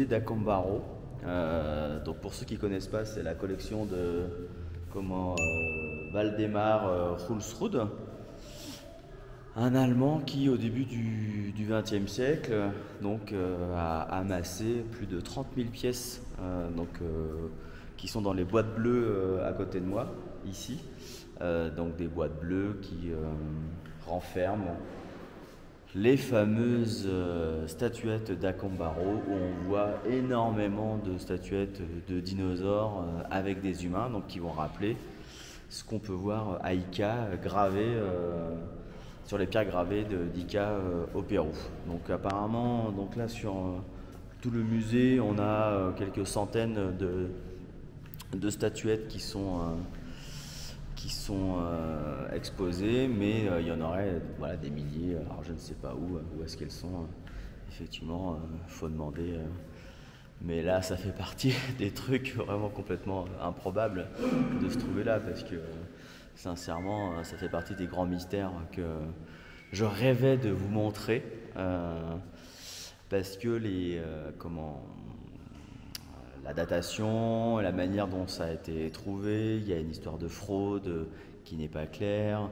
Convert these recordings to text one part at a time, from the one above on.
d'Acambaro. Donc pour ceux qui ne connaissent pas, c'est la collection de Waldemar Hulsrud, un Allemand qui au début du XXe siècle a amassé plus de 30 000 pièces qui sont dans les boîtes bleues à côté de moi, ici. Donc des boîtes bleues qui renferment les fameuses statuettes d'Acambaro, où on voit énormément de statuettes de dinosaures avec des humains, donc qui vont rappeler ce qu'on peut voir à Ica gravé sur les pierres gravées d'Ica au Pérou. Donc apparemment, donc là sur tout le musée, on a quelques centaines de statuettes qui sont exposées, mais il y en aurait des milliers. Alors je ne sais pas où est-ce qu'elles sont. Effectivement, faut demander. Mais là, ça fait partie des trucs vraiment complètement improbables de se trouver là, parce que sincèrement, ça fait partie des grands mystères que je rêvais de vous montrer, parce que la datation, la manière dont ça a été trouvé, il y a une histoire de fraude qui n'est pas claire.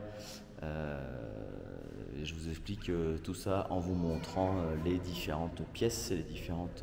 Je vous explique tout ça en vous montrant les différentes pièces et les différentes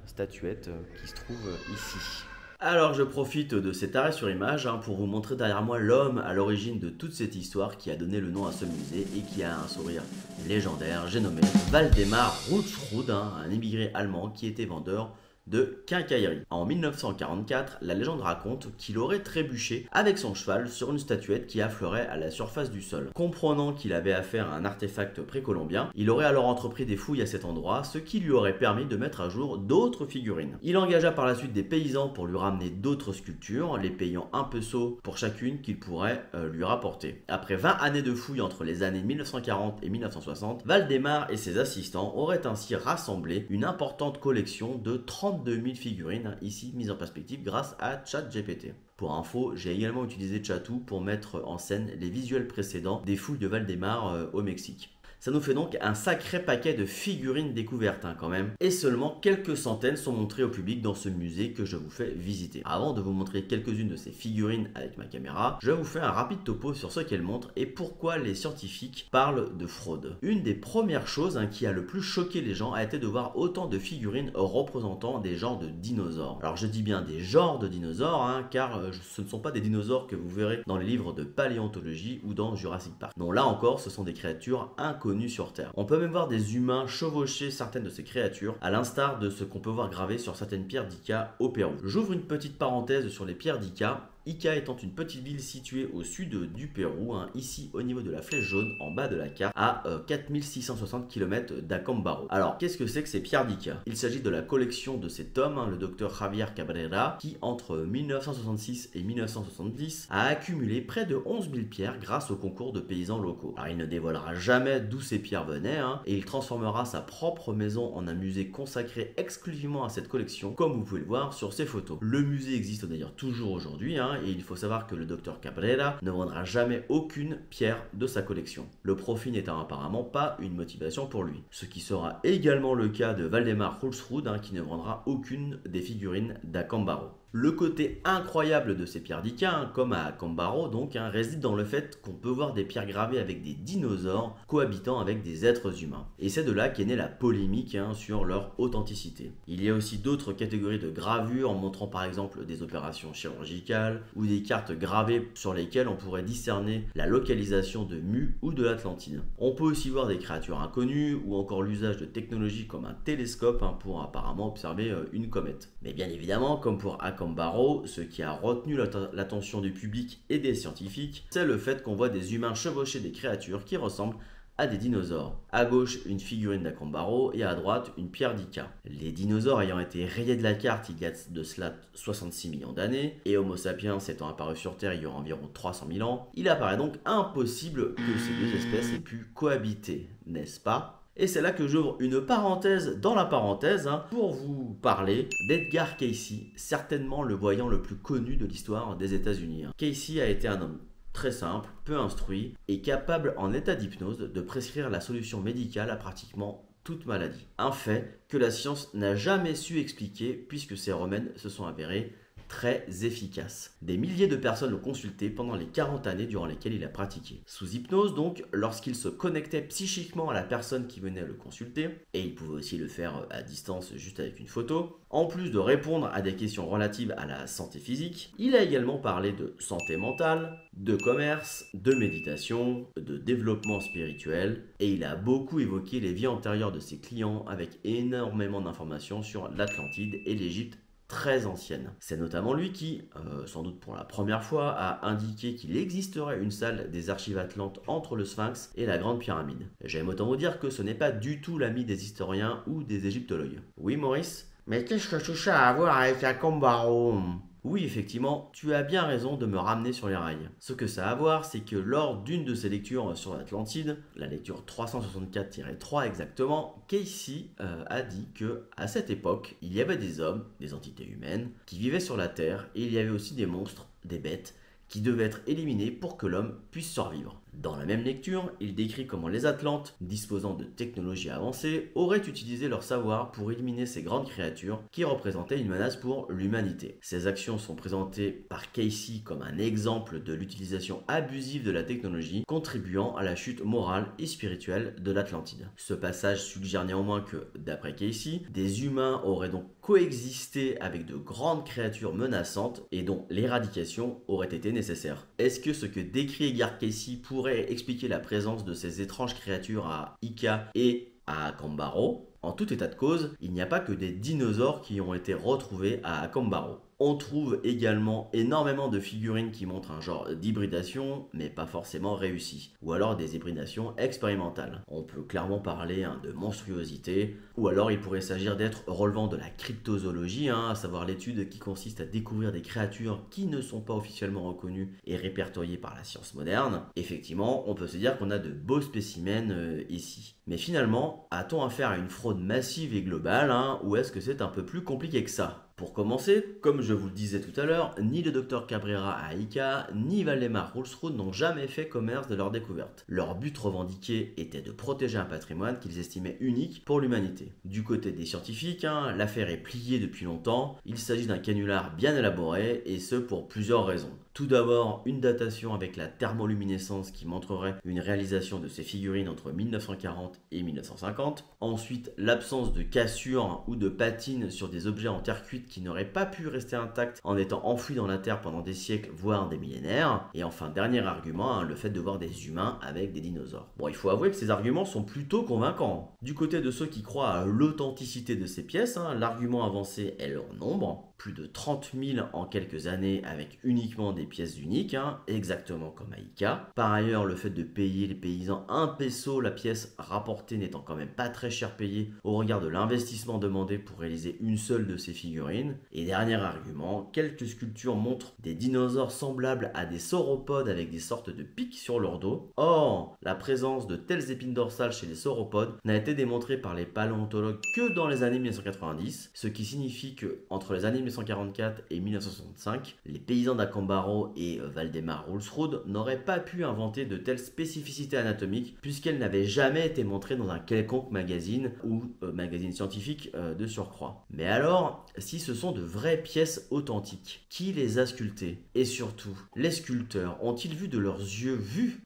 statuettes qui se trouvent ici. Alors je profite de cet arrêt sur image pour vous montrer derrière moi l'homme à l'origine de toute cette histoire qui a donné le nom à ce musée et qui a un sourire légendaire. J'ai nommé Waldemar Hulsrud, un immigré allemand qui était vendeur de quincaillerie. En 1944, la légende raconte qu'il aurait trébuché avec son cheval sur une statuette qui affleurait à la surface du sol. Comprenant qu'il avait affaire à un artefact précolombien, il aurait alors entrepris des fouilles à cet endroit, ce qui lui aurait permis de mettre à jour d'autres figurines. Il engagea par la suite des paysans pour lui ramener d'autres sculptures, les payant un peso pour chacune qu'il pourrait lui rapporter. Après 20 années de fouilles entre les années 1940 et 1960, Waldemar et ses assistants auraient ainsi rassemblé une importante collection de 32 000 figurines, ici mises en perspective grâce à ChatGPT. Pour info, j'ai également utilisé Chatou pour mettre en scène les visuels précédents des fouilles de Waldemar au Mexique. Ça nous fait donc un sacré paquet de figurines découvertes quand même. Et seulement quelques centaines sont montrées au public dans ce musée que je vous fais visiter. Avant de vous montrer quelques-unes de ces figurines avec ma caméra, je vous fais un rapide topo sur ce qu'elles montrent et pourquoi les scientifiques parlent de fraude. Une des premières choses qui a le plus choqué les gens a été de voir autant de figurines représentant des genres de dinosaures. Alors je dis bien des genres de dinosaures car ce ne sont pas des dinosaures que vous verrez dans les livres de paléontologie ou dans Jurassic Park. Non, là encore, ce sont des créatures inconnues sur Terre. On peut même voir des humains chevaucher certaines de ces créatures, à l'instar de ce qu'on peut voir gravé sur certaines pierres d'Ica au Pérou. J'ouvre une petite parenthèse sur les pierres d'Ica. Ica étant une petite ville située au sud du Pérou, ici au niveau de la flèche jaune en bas de la carte, à 4660 km d'Acambaro. Alors, qu'est-ce que c'est que ces pierres d'Ica? Il s'agit de la collection de cet homme, le docteur Javier Cabrera, qui entre 1966 et 1970 a accumulé près de 11 000 pierres grâce au concours de paysans locaux. Alors, il ne dévoilera jamais d'où ces pierres venaient, et il transformera sa propre maison en un musée consacré exclusivement à cette collection, comme vous pouvez le voir sur ces photos. Le musée existe d'ailleurs toujours aujourd'hui, et il faut savoir que le docteur Cabrera ne vendra jamais aucune pierre de sa collection. Le profit n'étant apparemment pas une motivation pour lui. Ce qui sera également le cas de Waldemar Hulsrud qui ne vendra aucune des figurines d'Acambaro. Le côté incroyable de ces pierres d'Ica, comme à Acambaro réside dans le fait qu'on peut voir des pierres gravées avec des dinosaures cohabitant avec des êtres humains. Et c'est de là qu'est née la polémique sur leur authenticité. Il y a aussi d'autres catégories de gravures montrant par exemple des opérations chirurgicales ou des cartes gravées sur lesquelles on pourrait discerner la localisation de Mu ou de l'Atlantide. On peut aussi voir des créatures inconnues ou encore l'usage de technologies comme un télescope pour apparemment observer une comète. Mais bien évidemment, comme pour Acambaro, ce qui a retenu l'attention du public et des scientifiques, c'est le fait qu'on voit des humains chevaucher des créatures qui ressemblent à des dinosaures. À gauche, une figurine d'Acambaro et à droite, une pierre d'Ica. Les dinosaures ayant été rayés de la carte il y a de cela 66 millions d'années, et Homo sapiens étant apparu sur Terre il y a environ 300 000 ans, il apparaît donc impossible que ces deux espèces aient pu cohabiter, n'est-ce pas ? Et c'est là que j'ouvre une parenthèse dans la parenthèse pour vous parler d'Edgar Cayce, certainement le voyant le plus connu de l'histoire des États-Unis. Cayce a été un homme très simple, peu instruit et capable en état d'hypnose de prescrire la solution médicale à pratiquement toute maladie. Un fait que la science n'a jamais su expliquer puisque ces remèdes se sont avérés très efficace. Des milliers de personnes l'ont consulté pendant les 40 années durant lesquelles il a pratiqué. Sous hypnose donc, lorsqu'il se connectait psychiquement à la personne qui venait le consulter, et il pouvait aussi le faire à distance juste avec une photo, en plus de répondre à des questions relatives à la santé physique, il a également parlé de santé mentale, de commerce, de méditation, de développement spirituel, et il a beaucoup évoqué les vies antérieures de ses clients avec énormément d'informations sur l'Atlantide et l'Égypte très ancienne. C'est notamment lui qui, sans doute pour la première fois, a indiqué qu'il existerait une salle des archives atlantes entre le Sphinx et la Grande Pyramide. J'aime autant vous dire que ce n'est pas du tout l'ami des historiens ou des égyptologues. Oui, Maurice? Mais qu'est-ce que tout ça a à voir avec la Kambaro? Oui, effectivement, tu as bien raison de me ramener sur les rails. Ce que ça a à voir, c'est que lors d'une de ses lectures sur l'Atlantide, la lecture 364-3 exactement, Casey a dit que à cette époque, il y avait des hommes, des entités humaines, qui vivaient sur la Terre, et il y avait aussi des monstres, des bêtes, qui devaient être éliminés pour que l'homme puisse survivre. Dans la même lecture, il décrit comment les Atlantes, disposant de technologies avancées, auraient utilisé leur savoir pour éliminer ces grandes créatures qui représentaient une menace pour l'humanité. Ces actions sont présentées par Casey comme un exemple de l'utilisation abusive de la technologie, contribuant à la chute morale et spirituelle de l'Atlantide. Ce passage suggère néanmoins que, d'après Casey, des humains auraient donc coexisté avec de grandes créatures menaçantes et dont l'éradication aurait été nécessaire. Est-ce que ce que décrit Edgar Casey pourrait expliquer la présence de ces étranges créatures à Ica et à Akambaro? En tout état de cause, il n'y a pas que des dinosaures qui ont été retrouvés à Akambaro. On trouve également énormément de figurines qui montrent un genre d'hybridation, mais pas forcément réussi, ou alors des hybridations expérimentales. On peut clairement parler de monstruosité, ou alors il pourrait s'agir d'êtres relevant de la cryptozoologie, à savoir l'étude qui consiste à découvrir des créatures qui ne sont pas officiellement reconnues et répertoriées par la science moderne. Effectivement, on peut se dire qu'on a de beaux spécimens ici. Mais finalement, a-t-on affaire à une fraude massive et globale, ou est-ce que c'est un peu plus compliqué que ça? Pour commencer, comme je vous le disais tout à l'heure, ni le Dr Cabrera à Ica, ni Valdemar Roulsrud n'ont jamais fait commerce de leur découverte. Leur but revendiqué était de protéger un patrimoine qu'ils estimaient unique pour l'humanité. Du côté des scientifiques, l'affaire est pliée depuis longtemps, il s'agit d'un canular bien élaboré, et ce pour plusieurs raisons. Tout d'abord, une datation avec la thermoluminescence qui montrerait une réalisation de ces figurines entre 1940 et 1950. Ensuite, l'absence de cassures ou de patines sur des objets en terre cuite qui n'auraient pas pu rester intacts en étant enfouis dans la terre pendant des siècles, voire des millénaires. Et enfin, dernier argument, le fait de voir des humains avec des dinosaures. Bon, il faut avouer que ces arguments sont plutôt convaincants. Du côté de ceux qui croient à l'authenticité de ces pièces, l'argument avancé est leur nombre. Plus de 30 000 en quelques années avec uniquement des pièces uniques, exactement comme à Ica. Par ailleurs, le fait de payer les paysans 1 peso la pièce rapportée n'étant quand même pas très cher payé au regard de l'investissement demandé pour réaliser une seule de ces figurines. Et dernier argument, quelques sculptures montrent des dinosaures semblables à des sauropodes avec des sortes de pics sur leur dos. Or, la présence de telles épines dorsales chez les sauropodes n'a été démontrée par les paléontologues que dans les années 1990, ce qui signifie que entre les années 1944 et 1965, les paysans d'Akambaro et Valdemar Roulsrud n'auraient pas pu inventer de telles spécificités anatomiques puisqu'elles n'avaient jamais été montrées dans un quelconque magazine ou magazine scientifique de surcroît. Mais alors, si ce sont de vraies pièces authentiques, qui les a sculptées? Et surtout, les sculpteurs ont-ils vu de leurs yeux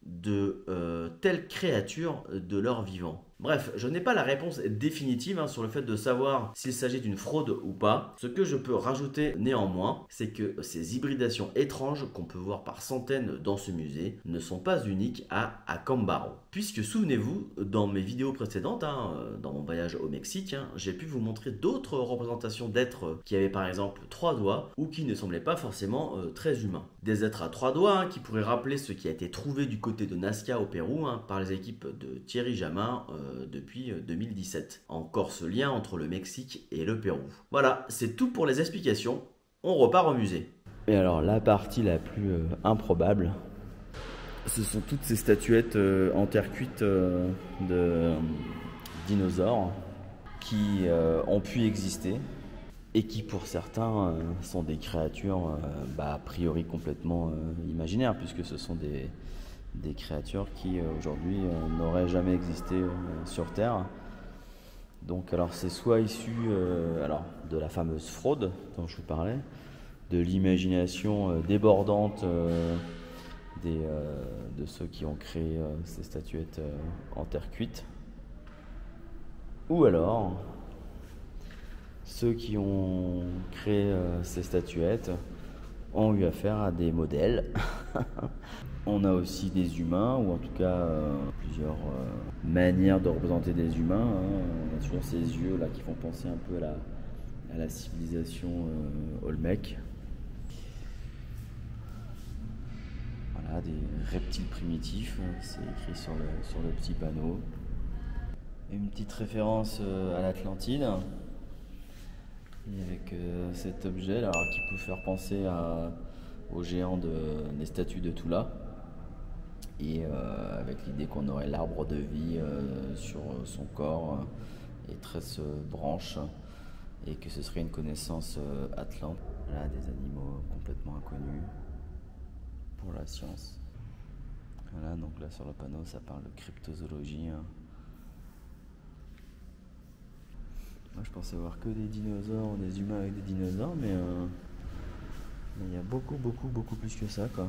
de telles créatures de leur vivant? Bref, je n'ai pas la réponse définitive sur le fait de savoir s'il s'agit d'une fraude ou pas. Ce que je peux rajouter néanmoins, c'est que ces hybridations étranges qu'on peut voir par centaines dans ce musée ne sont pas uniques à Akambaro. Puisque souvenez-vous, dans mes vidéos précédentes, dans mon voyage au Mexique, j'ai pu vous montrer d'autres représentations d'êtres qui avaient par exemple 3 doigts ou qui ne semblaient pas forcément très humains. Des êtres à 3 doigts qui pourraient rappeler ce qui a été trouvé du côté de Nazca au Pérou par les équipes de Thierry Jamin depuis 2017. Encore ce lien entre le Mexique et le Pérou. Voilà, c'est tout pour les explications. On repart au musée. Et alors la partie la plus improbable, ce sont toutes ces statuettes en terre cuite de dinosaures qui ont pu exister et qui pour certains sont des créatures a priori complètement imaginaires puisque ce sont des créatures qui aujourd'hui n'auraient jamais existé sur Terre. Donc alors c'est soit issu de la fameuse fraude dont je vous parlais, de l'imagination débordante de ceux qui ont créé ces statuettes en terre cuite, ou alors ceux qui ont créé ces statuettes ont eu affaire à des modèles. On a aussi des humains, ou en tout cas plusieurs manières de représenter des humains. On a toujours ces yeux là qui font penser un peu à la civilisation Olmec. Voilà, des reptiles primitifs, c'est écrit sur le petit panneau. Une petite référence à l'Atlantide. Et avec cet objet là, qui peut faire penser aux géants des statues de Tula. Et avec l'idée qu'on aurait l'arbre de vie sur son corps et 13 branches, et que ce serait une connaissance atlante. Voilà, des animaux complètement inconnus pour la science. Voilà, donc là sur le panneau ça parle de cryptozoologie. Moi je pensais voir que des dinosaures, des humains avec des dinosaures, mais il y a beaucoup plus que ça, quoi.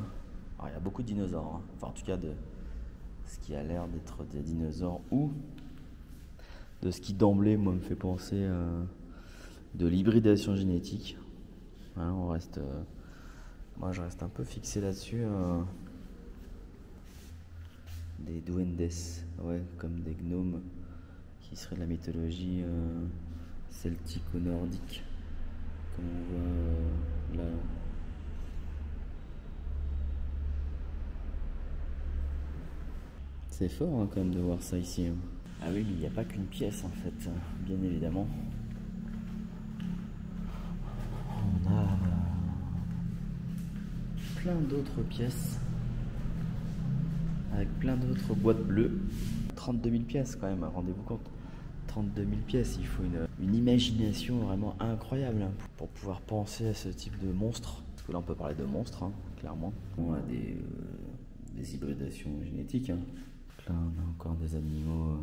Alors, il y a beaucoup de dinosaures, hein. Enfin en tout cas de ce qui a l'air d'être des dinosaures, ou de ce qui d'emblée moi me fait penser de l'hybridation génétique. Voilà, moi je reste un peu fixé là-dessus. Des duendes, ouais, comme des gnomes qui seraient de la mythologie celtico-nordique, comme on voit là. C'est fort hein, quand même de voir ça ici. Ah oui, il n'y a pas qu'une pièce en fait, bien évidemment. On a plein d'autres pièces, avec plein d'autres boîtes bleues. 32 000 pièces quand même, rendez-vous compte. 32 000 pièces, il faut une imagination vraiment incroyable hein, pour pouvoir penser à ce type de monstre. Parce que là on peut parler de monstres, hein, clairement. On a des hybridations génétiques. Hein. Là on a encore des animaux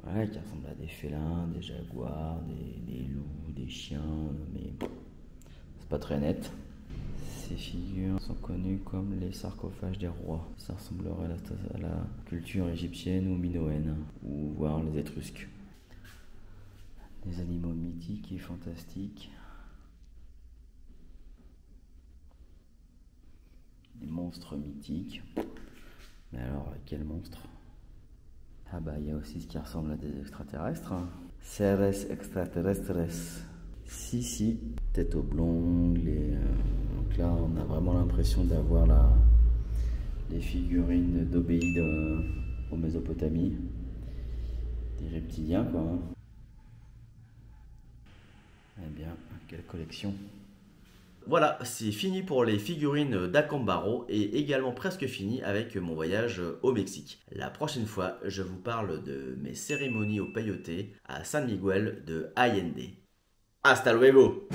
qui ressemblent à des félins, des jaguars, des loups, des chiens, mais c'est pas très net. Ces figures sont connues comme les sarcophages des rois. Ça ressemblerait à la culture égyptienne ou minoenne, ou voire les Étrusques. Des animaux mythiques et fantastiques. Des monstres mythiques. Mais alors, quel monstre? Ah bah, il y a aussi ce qui ressemble à des extraterrestres. Seres extraterrestres. Si, tête oblongue. Donc là, on a vraiment l'impression d'avoir les figurines d'Obéide au Mésopotamie. Des reptiliens, quoi. Eh bien, quelle collection! Voilà, c'est fini pour les figurines d'Acambaro et également presque fini avec mon voyage au Mexique. La prochaine fois, je vous parle de mes cérémonies au peyote à San Miguel de Allende. Hasta luego!